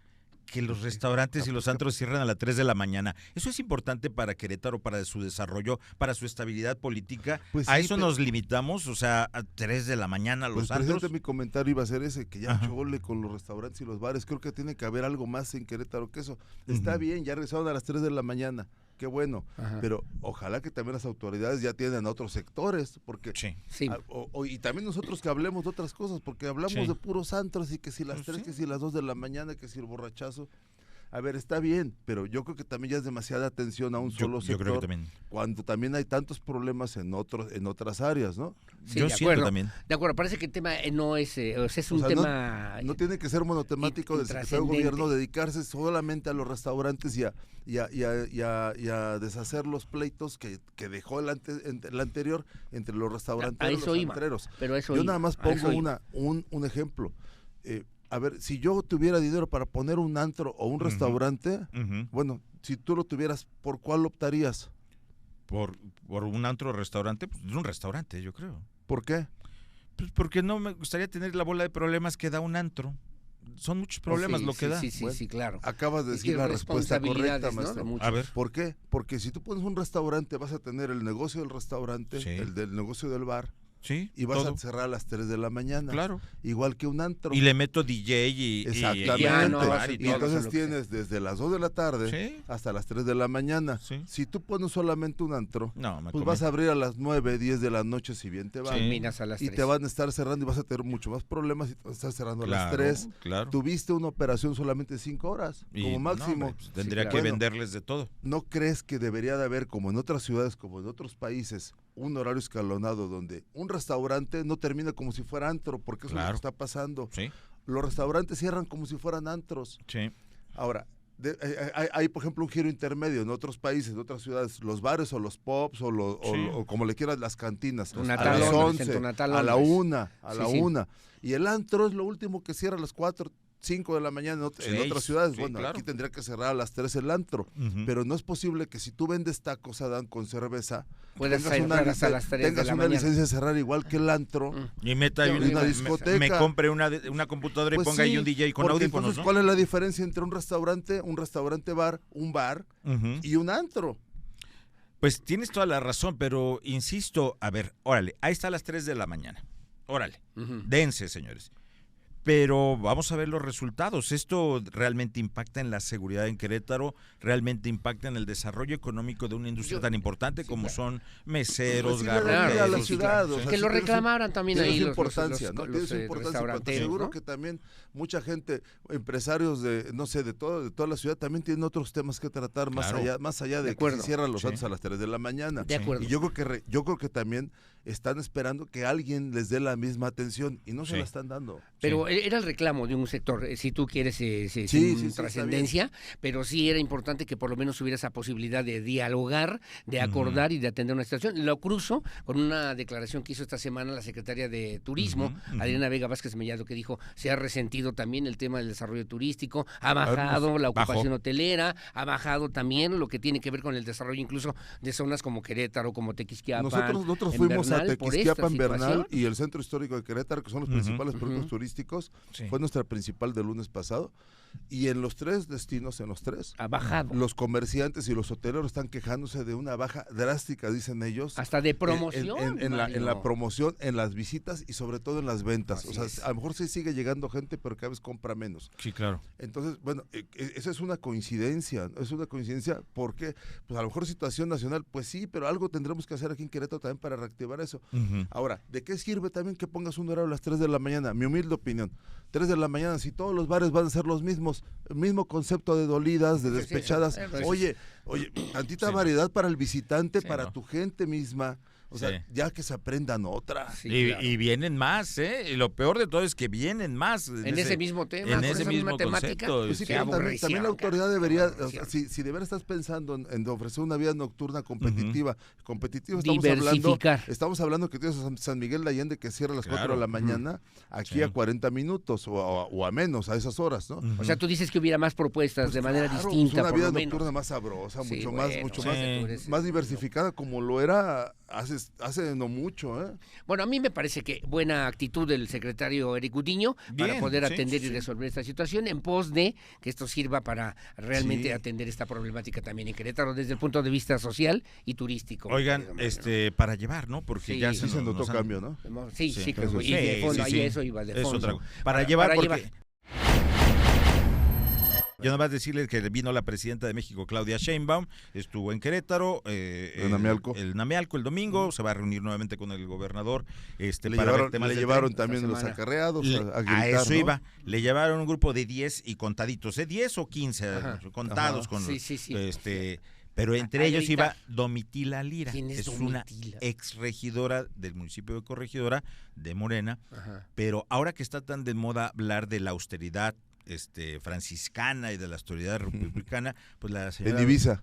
que los restaurantes y los antros cierran a las 3 de la mañana? ¿Eso es importante para Querétaro, para su desarrollo, para su estabilidad política? Pues ¿A eso nos limitamos? O sea, a 3 de la mañana los antros. Mi comentario iba a ser ese, que ya chole con los restaurantes y los bares. Creo que tiene que haber algo más en Querétaro que eso. Está bien, ya regresaron a las 3 de la mañana. Qué bueno, pero ojalá que también las autoridades ya tienen otros sectores, porque y también nosotros que hablemos de otras cosas, porque hablamos de puros antros y que si las 3, que si las 2 de la mañana, que si el borrachazo. A ver, está bien, pero yo creo que también ya es demasiada atención a un solo sector, yo creo que también. Cuando también hay tantos problemas en otras áreas, ¿no? Sí, yo siento también. De acuerdo, parece que el tema no es, es un tema... No tiene que ser monotemático del secretario de gobierno dedicarse solamente a los restaurantes y a deshacer los pleitos que dejó el anterior entre los restauranteros y los antreros. Pero yo nada más pongo un ejemplo. A ver, si yo tuviera dinero para poner un antro o un restaurante, bueno, si tú lo tuvieras, ¿por cuál optarías? ¿Por un antro o restaurante? Pues un restaurante, yo creo. ¿Por qué? Pues porque no me gustaría tener la bola de problemas que da un antro. Son muchos problemas que da. Sí, claro. Acabas de decir la respuesta correcta, maestro. ¿No? A ver. ¿Por qué? Porque si tú pones un restaurante, vas a tener el negocio del restaurante, el del negocio del bar. Sí, y vas a cerrar a las 3 de la mañana. Claro. igual que un antro. Y le meto DJ y exactamente. Y entonces tienes desde las 2 de la tarde hasta las 3 de la mañana. Sí. Si tú pones solamente un antro, pues vas a abrir a las 9, 10 de la noche si bien te va. Terminas a las 3. Y te van a estar cerrando y vas a tener mucho más problemas y te van a estar cerrando a las 3. Claro. Tuviste una operación solamente 5 horas, como máximo. Pues tendría que venderles de todo. ¿No crees que debería de haber, como en otras ciudades, como en otros países, un horario escalonado donde un restaurante no termina como si fuera antro, porque eso es lo que está pasando? Sí. Los restaurantes cierran como si fueran antros. Sí. Ahora, hay, por ejemplo, un giro intermedio en otros países, en otras ciudades, los bares o los pubs o como le quieras, las cantinas, a las 11, a la 1, y el antro es lo último que cierra a las 4, 5 de la mañana en otras ciudades. Aquí tendría que cerrar a las 3 el antro, pero no es posible que si tú vendes tacos, Adán, con cerveza, tengas una licencia de cerrar igual que el antro y meta una discoteca. Me compre una computadora y ponga ahí un DJ con audífonos. Entonces, ¿cuál es la diferencia entre un restaurante bar, un bar y un antro? Pues tienes toda la razón, pero insisto, a ver, órale, ahí está a las 3 de la mañana. Órale, dense, señores. pero vamos a ver los resultados. ¿Esto realmente impacta en la seguridad en Querétaro? ¿Realmente impacta en el desarrollo económico de una industria tan importante como son meseros, garroteros? La ciudad, o sea, que lo reclamaran también ahí los restauranteros. Seguro que también mucha gente, empresarios de, no sé, de toda la ciudad, también tienen otros temas que tratar más allá de que se cierran los santos a las 3 de la mañana. De acuerdo. Y yo creo que también están esperando que alguien les dé la misma atención y no se la están dando. Pero era el reclamo de un sector, si tú quieres, sin trascendencia, pero sí era importante que por lo menos hubiera esa posibilidad de dialogar, de acordar y de atender una situación. Lo cruzo con una declaración que hizo esta semana la secretaria de Turismo, Adriana Vega Vázquez Mellado, que dijo, se ha resentido también el tema del desarrollo turístico, ha bajado la ocupación hotelera, ha bajado también lo que tiene que ver con el desarrollo incluso de zonas como Querétaro, como Tequisquiapan. Nosotros fuimos a Tequisquiapan, Bernal y el Centro Histórico de Querétaro, que son los principales productos turísticos. Fue nuestra principal del lunes pasado. Y en los 3 destinos, ha bajado. Los comerciantes y los hoteleros están quejándose de una baja drástica, dicen ellos. Hasta de promoción. En la promoción, en las visitas y sobre todo en las ventas. Así a lo mejor sí sigue llegando gente, pero cada vez compra menos. Sí, claro. Entonces, bueno, esa es una coincidencia. Es una coincidencia porque, pues a lo mejor situación nacional, pues sí, pero algo tendremos que hacer aquí en Querétaro también para reactivar eso. Ahora, ¿de qué sirve también que pongas un horario a las 3 de la mañana? Mi humilde opinión. 3 de la mañana, si todos los bares van a ser los mismos, el mismo concepto de dolidas, de despechadas. Oye, tantita variedad para el visitante, para tu gente misma. O sea, ya que se aprendan otra. Y vienen más, ¿eh? Y lo peor de todo es que vienen más. En ese mismo tema, en ese mismo concepto. Pues sí, también la autoridad debería, o sea, si de verdad estás pensando en ofrecer una vida nocturna competitiva, estamos hablando que tienes San Miguel de Allende que cierra a las 4 de la mañana, aquí a 40 minutos o a menos, a esas horas, ¿no? O sea, tú dices que hubiera más propuestas de manera distinta, una vida nocturna más sabrosa, mucho más diversificada como lo era hace no mucho, ¿eh? Bueno, a mí me parece que buena actitud del secretario Eric Gudiño para poder atender y resolver esta situación en pos de que esto sirva para realmente atender esta problemática también en Querétaro desde el punto de vista social y turístico. Oigan, para llevar, ¿no? Porque ya se notó cambio, ¿no? Sí, claro. Y de fondo, ahí eso iba de fondo. Para llevar. Yo nada más decirles que vino la presidenta de México, Claudia Sheinbaum, estuvo en Querétaro, el Namialco el domingo, se va a reunir nuevamente con el gobernador. Le llevaron también los acarreados a gritar, a eso ¿no? iba, le llevaron un grupo de 10 y contaditos, 10 o 15 contados con pero entre ellos iba Domitila Lira, es una exregidora del municipio de Corregidora, de Morena, pero ahora que está tan de moda hablar de la austeridad franciscana y de la autoridad republicana, pues la señora en Ibiza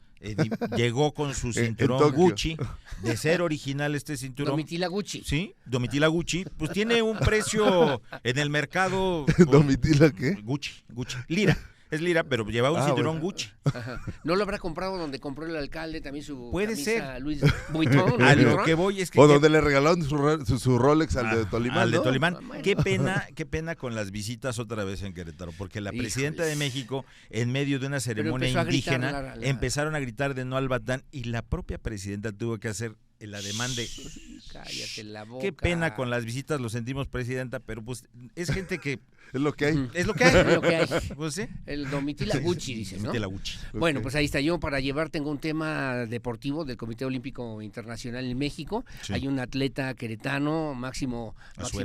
llegó con su cinturón Gucci, de ser original este cinturón. Domitila Gucci. Sí, Domitila Gucci, pues tiene un precio en el mercado. ¿Domitila qué? Gucci, Lira. Es Lira, pero lleva un cinturón Gucci. ¿No lo habrá comprado donde compró el alcalde también su Puede camisa ser. Luis Vuitton? A lo que voy es que... O donde le regalaron su Rolex al de Tolimán, Al de ¿no? Tolimán. Qué pena con las visitas otra vez en Querétaro, porque la presidenta de México, en medio de una ceremonia indígena, empezaron a gritar de no al Batán y la propia presidenta tuvo que hacer el ademán de... Cállate la boca. Qué pena con las visitas, lo sentimos, presidenta, pero pues es gente que... Es lo que hay. Es lo que hay. Pues, ¿sí? El Domitila Gucci, dices, ¿no? Domitila Gucci. Bueno, pues ahí está. Yo para llevar tengo un tema deportivo del Comité Olímpico Internacional en México. Sí. Hay un atleta queretano, Máximo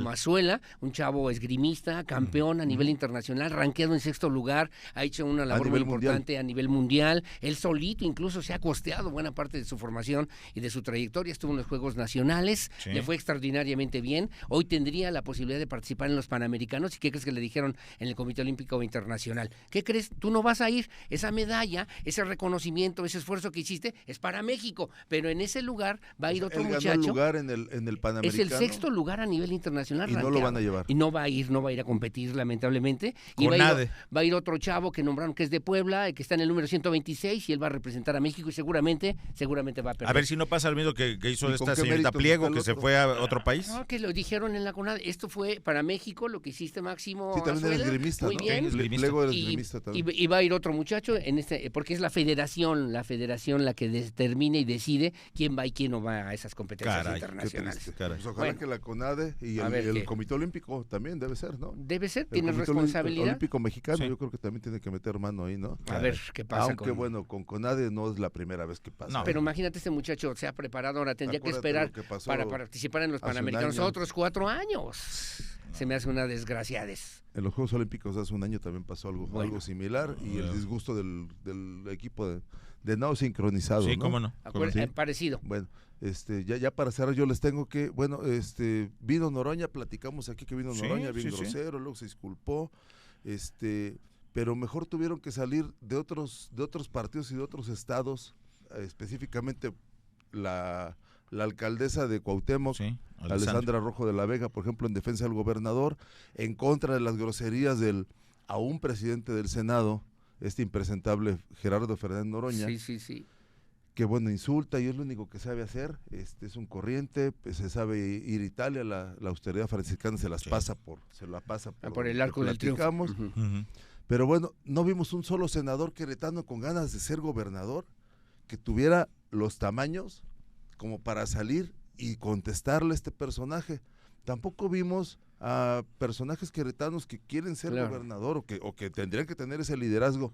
Azuela, un chavo esgrimista, campeón a nivel internacional, rankeado en 6º lugar, ha hecho una labor muy importante a nivel mundial. Él solito incluso se ha costeado buena parte de su formación y de su trayectoria. Estuvo en los Juegos Nacionales, le fue extraordinariamente bien. Hoy tendría la posibilidad de participar en los Panamericanos. ¿Y qué crees que le dijeron en el Comité Olímpico Internacional? ¿Qué crees? Tú no vas a ir. Esa medalla, ese reconocimiento, ese esfuerzo que hiciste es para México, pero en ese lugar va a ir otro muchacho. Ganó el lugar en el Panamericano. Es el 6º lugar a nivel internacional. Y rankeado. No lo van a llevar. Y no va a ir a competir, lamentablemente. Y va a ir otro chavo que nombraron que es de Puebla, que está en el número 126, y él va a representar a México y seguramente va a perder. A ver si no pasa lo mismo que hizo esta señorita Pliego. olímpico que se fue a otro país. No, que lo dijeron en la CONADE. Esto fue para México, lo que hiciste, Máximo. Sí, también Azuela. era esgrimista, Muy ¿no? bien. Esgrimista también. Y va a ir otro muchacho, porque es la federación la que determina y decide quién va y quién no va a esas competencias internacionales. Pues ojalá que la CONADE y el Comité Olímpico también debe ser, ¿no? Debe ser, tiene responsabilidad. Olímpico Mexicano, yo creo que también tiene que meter mano ahí, ¿no? A ver qué pasa. Aunque bueno, con CONADE no es la primera vez que pasa. No, pero imagínate, este muchacho se ha preparado, ahora tendría que esperar para participar en los Panamericanos otros 4 años. Se me hace una desgraciadez. En los Juegos Olímpicos hace un año también pasó algo similar y el disgusto del equipo de nado sincronizado. Sí, ¿no? cómo no. Parecido. Bueno, ya para cerrar yo les tengo que, bueno, vino Noroña, platicamos aquí que vino Noroña, bien grosero, luego se disculpó, pero mejor tuvieron que salir de otros partidos y de otros estados, específicamente la alcaldesa de Cuauhtémoc, Alessandra Rojo de la Vega, por ejemplo, en defensa del gobernador, en contra de las groserías del aún presidente del Senado, impresentable Gerardo Fernández Noroña. Sí. Que bueno, insulta y es lo único que sabe hacer, es un corriente, pues, se sabe ir a Italia, la austeridad franciscana se la pasa por el arco del triunfo. Pero bueno, no vimos un solo senador queretano con ganas de ser gobernador que tuviera los tamaños como para salir y contestarle a este personaje. Tampoco vimos a personajes queretanos que quieren ser gobernador o que tendrían que tener ese liderazgo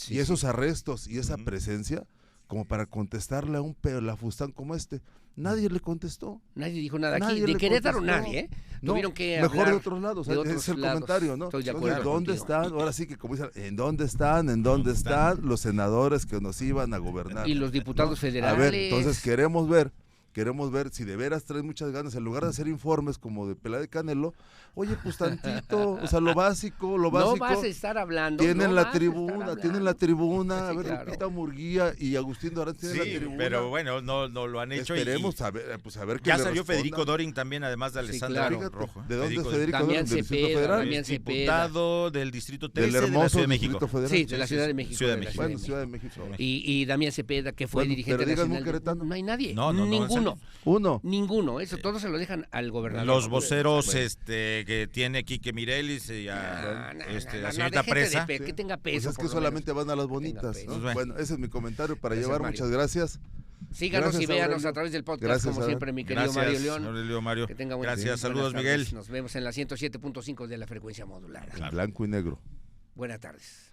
y esos arrestos y esa presencia como para contestarle a un pelafustán como este. Nadie le contestó. Nadie dijo nada aquí. De Querétaro nadie, ¿eh? Tuvieron que hablar mejor de otros lados. Es el comentario, ¿no? Estoy de acuerdo. ¿Dónde están? Ahora sí que como dicen, ¿en dónde están los senadores que nos iban a gobernar? Y los diputados federales. A ver, entonces queremos ver si de veras traen muchas ganas, en lugar de hacer informes como de Pelá de Canelo, oye, pues tantito, o sea, lo básico. No vas a estar hablando. Tienen la tribuna, a ver, claro. Lupita Murguía y Agustín Durán tienen la tribuna. Pero bueno, no lo han hecho. Esperemos a ver qué ya le salió respondan. Federico Dorin también, además de Alessandra Rojo. ¿De dónde es Federico Dorin? Damián Cepeda. Diputado del Distrito 13 del hermoso de la Ciudad de México. Federal. Sí, de la Ciudad de México. Bueno, Ciudad de México. Y Damián Cepeda, que fue dirigente nacional. No hay nadie. Ninguno. Ninguno, eso todo se lo dejan al gobernador. Los voceros que tiene Quique Mirelis y la señorita Presa. Que tenga peso. Pues es que solamente van a las bonitas, ¿no? Bueno, ese es mi comentario para llevar. Mario. Muchas gracias. Síganos y véanos a través del podcast, gracias, como siempre, mi querido Mario León. Aurelio Mario. Que tenga gracias, saludos, Miguel. Nos vemos en la 107.5 de la frecuencia modulada. Blanco y negro. Buenas tardes.